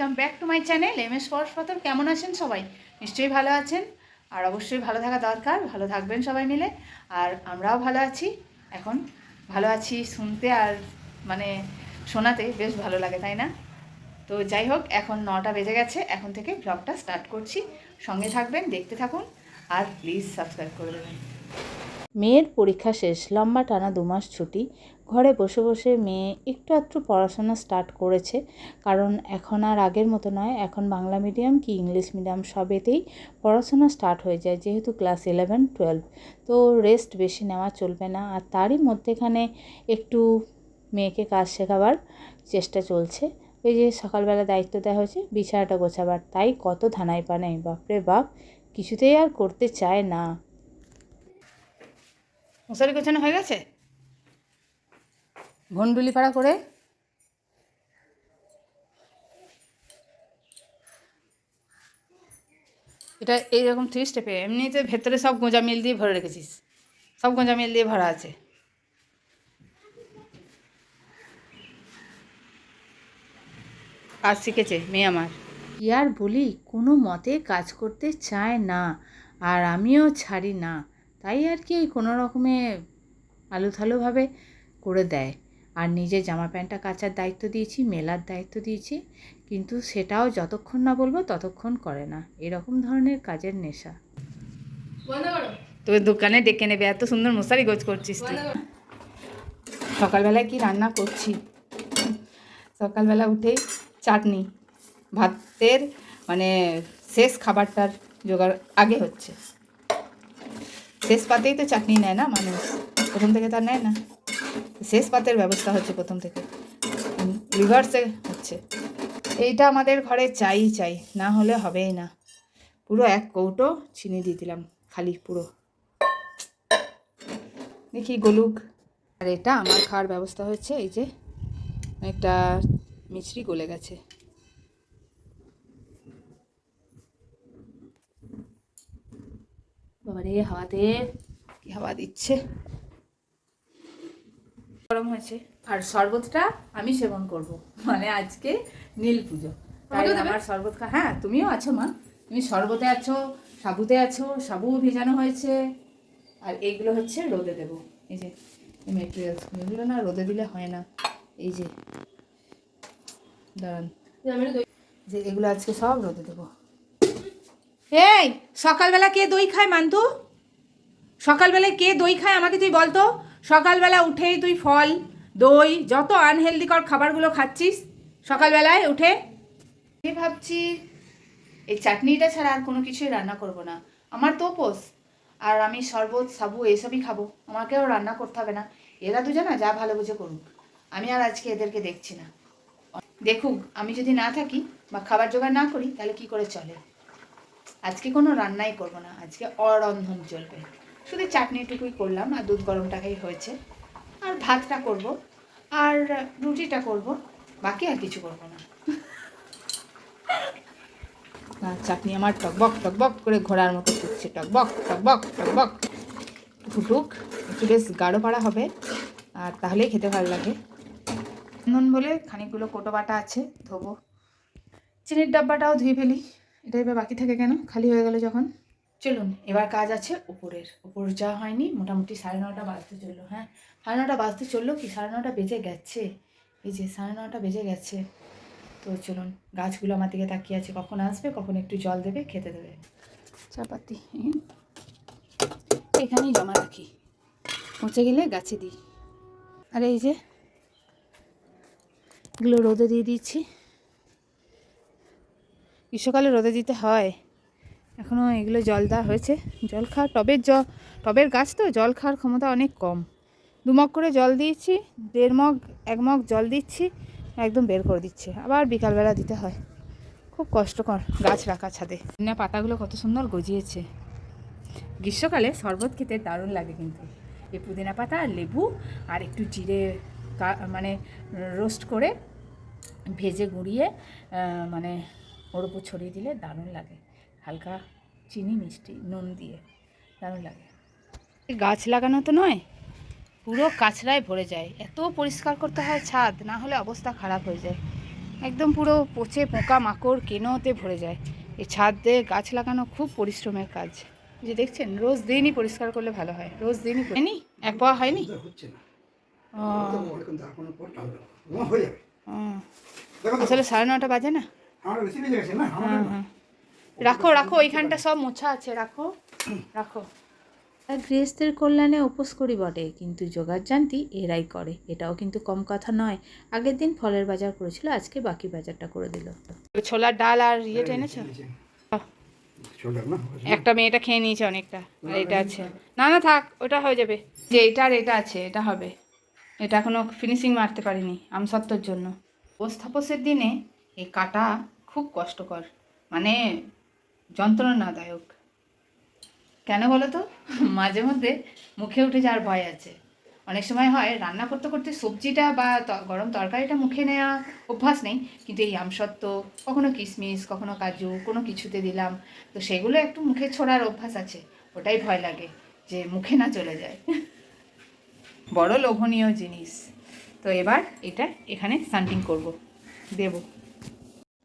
Welcome back to my channel MS Parashpathar. কেমন আছেন সবাই? নিশ্চয়ই ভালো আছেন, আর অবশ্যই ভালো থাকা দরকার। ভালো থাকবেন সবাই মিলে, আর আমরাও ভালো আছি। এখন ভালো আছি শুনতে আর মানে শোনাতে বেশ ভালো লাগে, তাই না? তো যাই হোক, এখন 9টা বেজে গেছে। এখন থেকে ব্লগটা স্টার্ট করছি। সঙ্গে থাকবেন, দেখতে থাকুন, আর প্লিজ সাবস্ক্রাইব করে দেবেন। মেয়ের পরীক্ষা শেষ, লম্বা টানা 2 মাস ছুটি। ঘরে বসে বসে মেয়ে একটু আধটু পড়াশোনা স্টার্ট করেছে, কারণ এখন আর আগের মতো নয়। এখন বাংলা মিডিয়াম কি ইংলিশ মিডিয়াম সবেতেই পড়াশোনা স্টার্ট হয়ে যায়, যেহেতু ক্লাস 11-12। তো রেস্ট বেশি নেওয়া চলবে না। আর তারই মধ্যেখানে একটু মেয়েকে কাজ শেখাবার চেষ্টা চলছে। এই যে সকালবেলা দায়িত্ব দেওয়া হয়েছে বিছানাটা গোছাবার, তাই কত ধানাই পানাই, বাপরে বাপ, কিছুতেই আর করতে চায় না। মশারি গোছানো হয়ে গেছে, ঘন্ডুলি পাড়া করে। এটা এইরকম 3 স্টেপে, এমনিতে ভেতরে সব গোঁজা মিল দিয়ে ভরে রেখেছিস, সব গোঁজা মিল দিয়ে ভরা আছে। কাজ শিখেছে মেয়ে আমার। ইয়ার বলি, কোনো মতে কাজ করতে চায় না, আর আমিও ছাড়ি না। তাই আর কি কোনো রকমে আলুথালুভাবে করে দেয়। আর নিজে জামা প্যান্টটা কাচার দায়িত্ব দিয়েছি, মেলার দায়িত্ব দিয়েছি, কিন্তু সেটাও যতক্ষণ না বলবো ততক্ষণ করে না। এরকম ধরনের কাজের নেশা। তোর দোকানে ডেকে নেবে, এত সুন্দর মশারি গোছ করছিস তুই। সকালবেলায় কি রান্না করছি? সকালবেলা উঠেই চাটনি, ভাতের মানে শেষ খাবারটার জোগাড় আগে হচ্ছে। শেষ পাতেই তো চাটনি নেয় না মানুষ, প্রথম থেকে তার নেয় না। শেষ পাতের ব্যবস্থা হচ্ছে প্রথম থেকে, রিভার্সে হচ্ছে। এইটা আমাদের ঘরে চাই, না হলে হবেই না। পুরো 1 কৌটো চিনি দিয়ে দিলাম, খালি পুরো, দেখি গলুক। আর এটা আমার খাওয়ার ব্যবস্থা হচ্ছে। এই যে একটা মিছরি গলে গেছে। বাবারে হাওয়াতে কি হাওয়া দিচ্ছে, গরম হয়েছে। আর শরবতটা আমি সেবন করব, মানে আজকে নীল পুজো, তাই আমার শরবত হ্যাঁ, তুমিও আছো মা, তুমি শরবতে আছো, সাবুতে আছো, সাবু ভিজানো হয়েছে। আর এইগুলো হচ্ছে রোদে দেবো। এই যে মেটেরিয়ালস, এগুলো না রোদে দিলে হয় না। এই যে দাঁড়ান, যে এগুলো আজকে সব রোদে দেবো। এই সকালবেলা কে দই খায় মান্তু? সকালবেলায় কে দই খায় আমাকে তুই বলতো? সকালবেলা উঠেই তুই ফল, দই, যত আনহেলদিকর খাবারগুলো খাচ্ছিস সকালবেলায় উঠে। আমি ভাবছি এই চাটনিটা ছাড়া আর কোনো কিছুই রান্না করব না। আমার তো উপোস, আর আমি শরবত সাবু এইসবই খাবো, আমাকেও রান্না করতে হবে না। এরা দুজনা যা ভালো বুঝে করুক, আমি আর আজকে এদেরকে দেখছি না। দেখুক, আমি যদি না থাকি বা খাবার জোগাড় না করি তাহলে কি করে চলে। আজকে কোনো রান্নাই করব না, আজকে অরন্ধন চলবে। শুধু চাটনিটুকুই করলাম, আর দুধ গরমটাকেই হয়েছে, আর ভাতটা করব, আর রুটিটা করব, বাকি আর কিছু করব না। চাটনি আমার টকবক টকবক করে ঘোড়ার মতো ফুটছে, টকবক টকবক টকবক। ফুটুক, একটু বেশ গাঢ় পাড়া হবে, আর তাহলেই খেতে ভালো লাগে। নুন বলে খানিকগুলো কোটো বাটা আছে, ধোবো। চিনির ডাব্বাটাও ধুয়ে ফেলি, এটা এবার বাকি থাকে কেন, খালি হয়ে গেল যখন। চলুন, এবার কাজ আছে উপরের। উপর যাওয়া হয়নি, মোটামুটি 9:30 বাজতে চললো। হ্যাঁ, 9:30 বাজতে চললো কি, 9:30 বেজে গেছে। এই যে 9:30 বেজে গেছে। তো চলুন, গাছগুলো আমার দিকে তাকিয়ে আছে, কখন আসবে, কখন একটু জল দেবে, খেতে দেবে। চাপাতি এখানেই জমা রাখি, পচে গেলে গাছে দিই। আর এই যে এগুলো রোদে দিয়ে দিচ্ছি, গ্রীষ্মকালে রোদে দিতে হয়। এখনও এগুলো জল দেওয়া হয়েছে। জল খাওয়া টবের গাছ তো, জল খাওয়ার ক্ষমতা অনেক কম। 2 মগ করে জল দিয়েছি, 1.5 মগ 1 মগ জল দিচ্ছি, একদম বের করে দিচ্ছে। আবার বিকালবেলা দিতে হয়, খুব কষ্টকর গাছ রাখা ছাদে। না, পাতাগুলো কত সুন্দর গজিয়েছে। গ্রীষ্মকালে শরবত খেতে দারুণ লাগে কিন্তু। এই পুদিনা পাতা আর লেবু আর একটু জিরে মানে রোস্ট করে ভেজে গুঁড়িয়ে মানে ওর উপর ছড়িয়ে দিলে দারুণ লাগে। হালকা চিনি মিষ্টি নুন দিয়ে দারুণ লাগে। গাছ লাগানো তো নয়, পুরো কাছড়ায় ভরে যায়। এত পরিষ্কার করতে হয় ছাদ, না হলে অবস্থা খারাপ হয়ে যায়। একদম পুরো পচে পোকা মাকড় কেনোতে ভরে যায়। এই ছাদে গাছ লাগানো খুব পরিশ্রমের কাজ। যে দেখছেন রোজ দিনই পরিষ্কার করলে ভালো হয়, রোজ দিনই হয়নি, এক পাওয়া হয়নি। ও আসলে 9:30 বাজে না। হ্যাঁ হ্যাঁ, রাখো রাখো, ওইখানটা সব মোছা আছে, রাখো রাখো। আর গৃহস্থের কল্যাণে উপোস করি বটে, কিন্তু জোগাড় জানতি এরাই করে, এটাও কিন্তু কম কথা নয়। আগের দিন ফলের বাজার করেছিল, আজকে বাকি বাজারটা করে দিল। ছোলার ডাল আর ইয়েটা এনেছো? একটা মেয়েটা খেয়ে নিয়েছে অনেকটা, আর এটা আছে। না না থাক, ওটা হয়ে যাবে। যে এটা আর এটা আছে, এটা হবে। এটা এখনো ফিনিশিং মারতে পারিনি আমসত্ত্বর জন্য। উপস্থাপসের দিনে এই কাটা খুব কষ্টকর, মানে যন্ত্রণাদায়ক। কেন বলো তো? মাঝে মধ্যে মুখে উঠে যাওয়ার ভয় আছে। অনেক সময় হয় রান্না করতে করতে সবজিটা বা গরম তরকারিটা মুখে নেওয়া অভ্যাস নেই, কিন্তু এই আমসত্ত্ব, কখনো কিশমিশ, কখনো কাজু, কোনো কিছুতে দিলাম, তো সেগুলো একটু মুখে ছোড়ার অভ্যাস আছে। ওটাই ভয় লাগে যে মুখে না চলে যায়। বড় লোভনীয় জিনিস। তো এবার এটা এখানে সানটিং করব, দেব।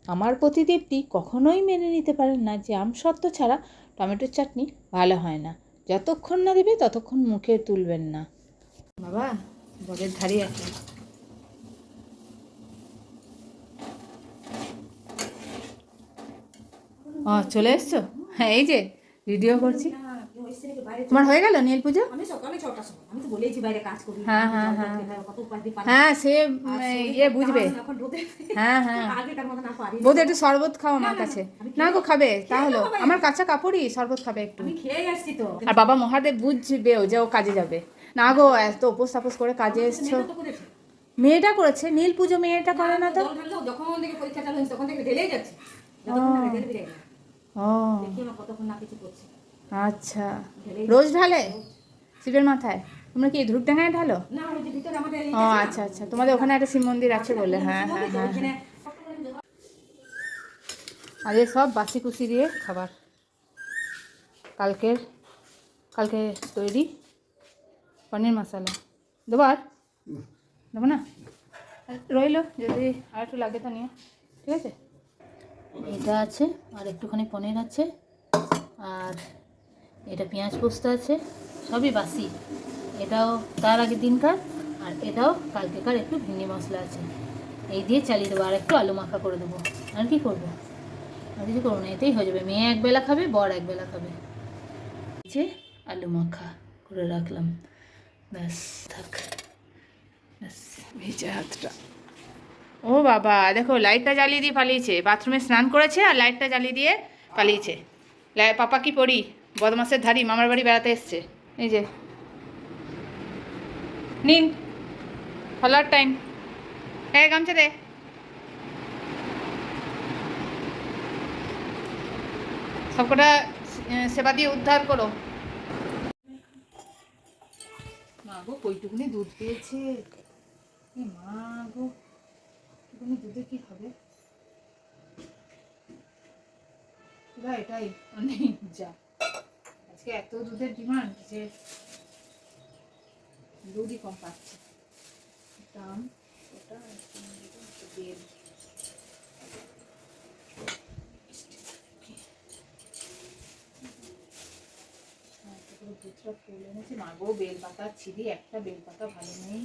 আমার পতিদেবটি কখনোই মেনে নিতে পারেন না যে আমসত্ত্ব ছাড়া টমেটোর চাটনি ভালো হয় না। যতক্ষণ না দেবে ততক্ষণ মুখে তুলবেন না। বাবা বরের ধারে আছে। ও চলে এসছো? হ্যাঁ এই যে ভিডিও করছি। তোমার হয়ে গেল নীল পুজো? হ্যাঁ হ্যাঁ হ্যাঁ হ্যাঁ, সে ইয়ে বুঝবে। হ্যাঁ হ্যাঁ, বোধ একটু শরবত খাও আমার কাছে। না গো খাবে তাহলে, আমার কাঁচা কাপড়ই শরবত খাবে একটু। আর বাবা মহাদেব বুঝবেও যে ও কাজে যাবে। না গো এত উপোস তাপস করে কাজে এসছো। মেয়েটা করেছে নীল পুজো, মেয়েটা করে না তো। যখন থেকে পরীক্ষা চালু হয়েছে তখন থেকে ঢেলেই যাচ্ছে। ও আচ্ছা, রোজ ঢালে শিবের মাথায়? তোমরা কি ধূপডাঙ্গায় ঢালো? ও আচ্ছা আচ্ছা, তোমাদের ওখানে একটা শিব মন্দির আছে বলে। হ্যাঁ হ্যাঁ হ্যাঁ হ্যাঁ। আর এ সব বাসি কুসি দিয়ে খাবার, কালকে তৈরি পনির মশলা। দেবো আর দেবো না, রইলো, যদি আর একটু লাগে তো নিয়ে, ঠিক আছে। এটা আছে, আর একটুখানি পনির আছে, আর এটা পেঁয়াজ পোস্ত আছে, সবই বাসি। এটাও তার আগের দিনকার, আর এটাও কালকেকার একটু ভিন্ডি মশলা আছে। এই দিয়ে চালিয়ে দেবো, আর একটু আলু মাখা করে দেবো। আর কি করবো? আর কিছু করবো না, এতেই হয়ে যাবে। মেয়ে একবেলা খাবে, বর একবেলা খাবে। যে আলু মাখা করে রাখলাম, ব্যাস থাক। ব্যাস ভেজা হাতটা। ও বাবা দেখো, লাইটটা জ্বালিয়ে দিয়ে পালিয়েছে। বাথরুমে স্নান করেছে আর লাইটটা জ্বালিয়ে দিয়ে পালিয়েছে। পাপা কি পড়ি, বদমাসের ধারি, মামার বাড়ি বেড়াতে এসছে। এই যে নিন হলার টাইম। হ্যাঁ গামছা দে। সবকটা সেবা দিয়ে উদ্ধার করো। মা গো কইটুকুনি দুধ পেয়েছে। মা গো এটুকুনি দুধে কি হবে? এটাই অনেক যা, আজকে এত দুধের ডিমান্ড যে দুধই কম পাচ্ছে। দাম ওটা বেল, দুধটা ফুল এনেছে। মাগো বেল পাতা ছিঁড়ি, একটা বেল পাতা ভালো নেই,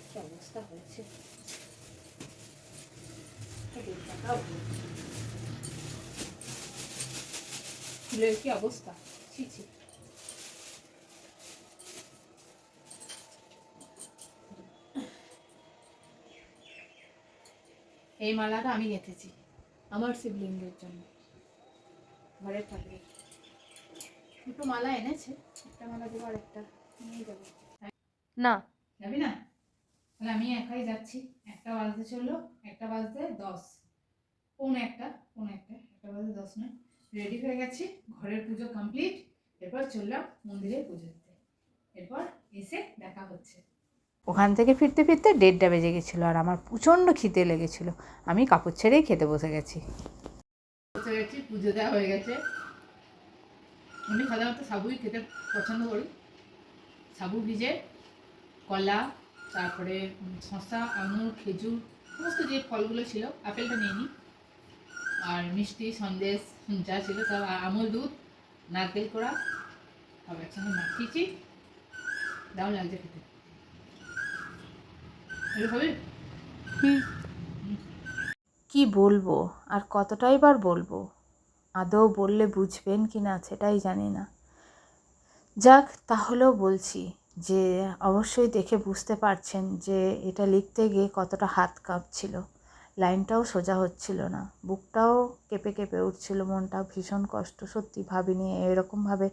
কি অবস্থা হয়েছে। বেল পাতা ফুলের কি অবস্থা, ছি ছি। এই মালাটা আমি গেঁথেছি আমার শিবলিঙ্গের জন্য, ঘরের ঠাকুরের। দুটো মালা এনেছে, একটা মালা দেবো আর একটা নিয়ে যাবো। না যাবি না? তাহলে আমি একাই যাচ্ছি। একটা বাজতে চললো, একটা বাজতে 10, পৌনে একটা, একটা বাজতে 10 নয়। রেডি হয়ে গেছি, ঘরের পুজো কমপ্লিট। এরপর চললাম মন্দিরে পুজো দিতে। এরপর এসে দেখা হচ্ছে। ওখান থেকে ফিরতে ফিরতে 1:30 বেজে গেছিলো, আর আমার প্রচণ্ড খিদে লেগেছিলো। আমি কাপড় ছেড়েই খেতে বসে গেছি। পুজো দেওয়া হয়ে গেছে। আমি সাধারণত সাবুই খেতে পছন্দ করি। সাবু ভিজে, কলা, তারপরে শসা, আঙুর, খেজুর সমস্ত যে ফলগুলো ছিল, আপেলটা নিয়ে নিই, আর মিষ্টি সন্দেশ যা ছিল সব, আমুল দুধ, নারকেল কোড়া সব একসঙ্গে মাখিয়েছি। দারুণ লাগছে খেতে। এগুলো হবে? কি বলবো আর কতটাই বার বলবো, আদৌ বললে বুঝবেন কি না সেটাই জানি না। যাক, তাহলেও বলছি যে অবশ্যই দেখে বুঝতে পারছেন যে এটা লিখতে গিয়ে কতটা হাত কাঁপছিল, লাইনটাও সোজা হচ্ছিল না, বুকটাও কেঁপে কেঁপে উঠছিল, মনটা ভীষণ কষ্ট। সত্যি ভাবিনি এরকমভাবে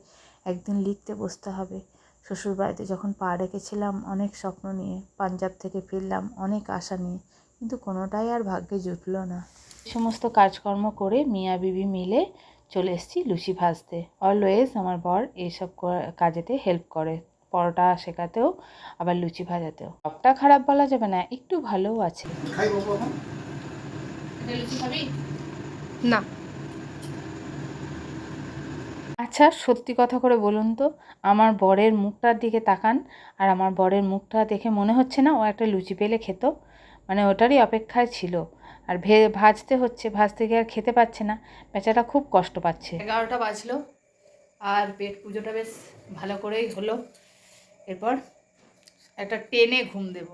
একদিন লিখতে বসতে হবে। শ্বশুরবাড়িতে যখন পা রেখেছিলাম অনেক স্বপ্ন নিয়ে, পাঞ্জাব থেকে ফিরলাম অনেক আশা নিয়ে, কিন্তু কোনোটাই আর ভাগ্যে জুটল না। সমস্ত কাজকর্ম করে মিয়া বিবি মিলে চলে এসেছি লুচি ভাজতে। অলওয়েজ আমার বর এইসব কাজেতে হেল্প করে, পরোটা শেখাতেও আবার লুচি ভাজাতেও। সবটা খারাপ বলা যাবে না, একটু ভালোও আছে। লুচি খাবি? না, আচ্ছা, সত্যি কথা করে বলুন তো, আমার বরের মুখটার দিকে তাকান, আর আমার বরের মুখটা দেখে মনে হচ্ছে না ও একটা লুচি পেলে খেত? মানে ওটারই অপেক্ষায় ছিল। আর ভাজতে হচ্ছে, ভাজতে গিয়ে আর খেতে পাচ্ছে না, বেচারা খুব কষ্ট পাচ্ছে। 11টা বাজলো আর পেট পুজোটা বেশ ভালো করেই হলো। এরপর একটা টেনে ঘুম দেব,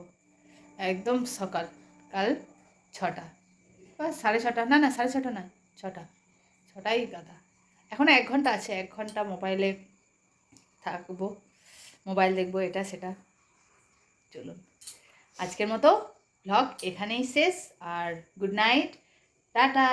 একদম সকাল, কাল 6টা বা 6:30, না 6:30 নয়, 6টাই গাদা। এখন 1 ঘন্টা আছে, 1 ঘন্টা মোবাইলে থাকবো, মোবাইল দেখবো, এটা সেটা। চলুন, আজকের মতো ব্লগ এখানেই শেষ, আর গুড নাইট, টাটা।